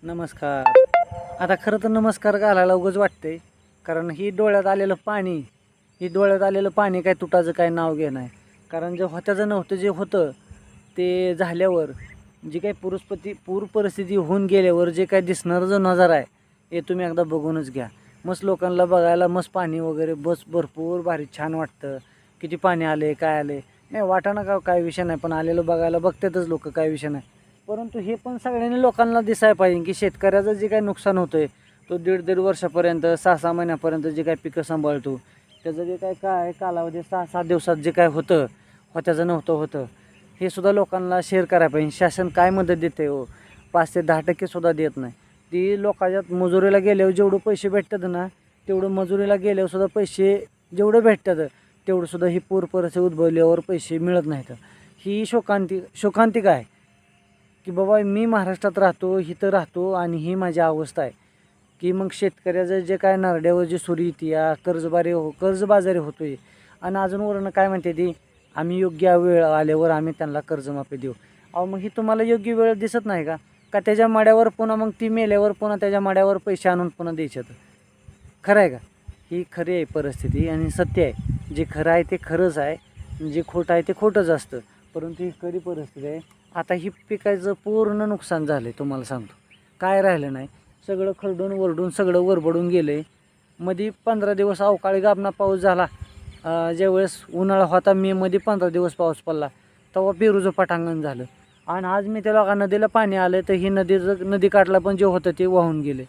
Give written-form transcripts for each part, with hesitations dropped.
नमस्कार. आता खरं तर नमस्कार घालायला उगाच वाटते, कारण ही डोळ्यात आलेलं पाणी काय तुटाचं काय नाव घेणं आहे. कारण जे होत्याचं नव्हतं जे होतं ते झाल्यावर जी काही पूर परिस्थिती होऊन गेल्यावर जे काही दिसणारा जो नजारा आहे हे तुम्ही एकदा बघूनच घ्या. मस्त लोकांना बघायला मस्त पाणी वगैरे बस भरपूर भारी छान वाटतं. किती पाणी आले काय आले नाही वाटाणा का काय विषय नाही, पण आलेलं बघायला बघतातच लोक, काय विषय नाही. परंतु हे पण सगळ्यांनी लोकांना दिसायला पाहिजे की शेतकऱ्याचं जे काही नुकसान होतं आहे तो दीड वर्षापर्यंत 6-6 महिन्यापर्यंत जे काही पिकं सांभाळतो त्याचं जे काय कालावधी 6-7 दिवसात जे काय होत्याचं नव्हतं होतं हे सुद्धा लोकांना शेअर करायला पाहिजे. शासन काय मदत देते हो? 5 ते 10% सुद्धा देत नाही. ती लोकांच्या मजुरीला गेल्यावर जेवढं पैसे भेटतात ना तेवढं मजुरीला गेल्यावर सुद्धा पैसे जेवढं भेटतात तेवढं सुद्धा ही पूर परिस्थिती उद्भवल्यावर पैसे मिळत नाहीत. ही शोकांतिक आहे की बाबा मी महाराष्ट्रात राहतो, इथं राहतो आणि ही माझी अवस्था आहे की मग शेतकऱ्याचं जे काय नारड्यावर जी सुरी येते या कर्जबाजारी होतो आहे. आणि अजून वरून काय म्हणते ती आम्ही योग्य वेळ आल्यावर आम्ही त्यांना कर्जमाफी देऊ. अहो मग ही तुम्हाला योग्य वेळ दिसत नाही का? का त्याच्या माड्यावर पुन्हा मग ती मेल्यावर पुन्हा त्याच्या माड्यावर पैसे आणून पुन्हा द्यायचे? खरं आहे का? ही खरी आहे परिस्थिती आणि सत्य आहे. जे खरं आहे ते खरंच आहे, जे खोटं आहे ते खोटंच असतं. परंतु ही खरी परिस्थिती आहे. आता ही पिकाचं पूर्ण नुकसान झालं आहे तुम्हाला सांगतो. काय राहिलं नाही, सगळं खरडून वरडून सगळं वरबडून गेलं आहे. मध्ये 15 दिवस अवकाळी गाबना पाऊस झाला. ज्यावेळेस उन्हाळा होता मध्ये 15 दिवस पाऊस पडला तेव्हा पेरूचं पटांगण झालं. आणि आज मी त्या लोकांना नदीला पाणी आलं तर ही नदीकाठला पण जे होतं ते वाहून गेले.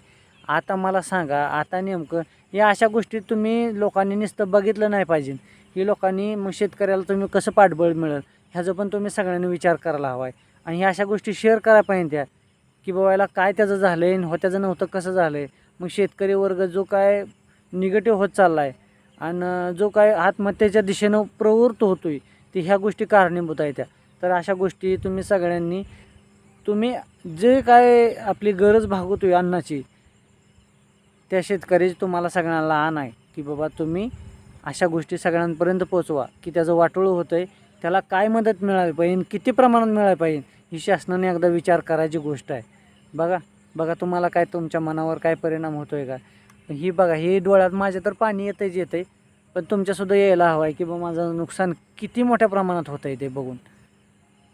आता मला सांगा, आता नेमकं या अशा गोष्टी तुम्ही लोकांनी नुसतं बघितलं नाही पाहिजे. ही लोकांनी मग शेतकऱ्याला तुम्ही कसं पाठबळ मिळेल ह्याचं पण तुम्ही सगळ्यांनी विचार करायला हवा आहे. आणि ह्या अशा गोष्टी शेअर करायला पाहिजे त्या की बाबा याला काय त्याचं झालं आहे त्याचं नव्हतं कसं झालं आहे. मग शेतकरी वर्ग जो काय निगेटिव्ह होत चालला आहे आणि जो काय आत्महत्येच्या दिशेनं प्रवृत्त होतो आहे ते ह्या गोष्टी कारणीभूत आहेत त्या. तर अशा गोष्टी तुम्ही सगळ्यांनी जे काय आपली गरज भागवतो आहे अन्नाची त्या शेतकऱ्याची तुम्हाला सगळ्यांना लहान आहे की बाबा तुम्ही अशा गोष्टी सगळ्यांपर्यंत पोचवा की त्याचं वाटोळं होतं आहे, त्याला काय मदत मिळाली पाहिजे, किती प्रमाणात मिळाली पाहिजे ही शासनाने एकदा विचार करायची गोष्ट आहे. बघा तुम्हाला काय तुमच्या मनावर काय परिणाम होतो आहे का? ही बघा हे डोळ्यात माझ्या तर पाणी येतं आहे, पण तुमच्यासुद्धा यायला हवं आहे की बाबा माझं नुकसान किती मोठ्या प्रमाणात होतं आहे ते बघून.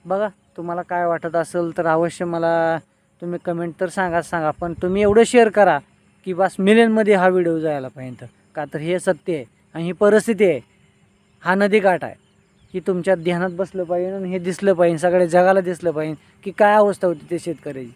बघा तुम्हाला काय वाटत असेल तर अवश्य मला तुम्ही कमेंट तर सांगा, पण तुम्ही एवढं शेअर करा की बस मिलियनमध्ये हा व्हिडिओ जायला पाहिजे. का तर हे सत्य आहे आणि ही परिस्थिती आहे, हा नदीकाठ आहे. ही तुमच्या ध्यानात बसलं पाहिजे आणि हे दिसलं पाहिजे, सगळ्या जगाला दिसलं पाहिजे की काय अवस्था होती ते शेतकऱ्याची.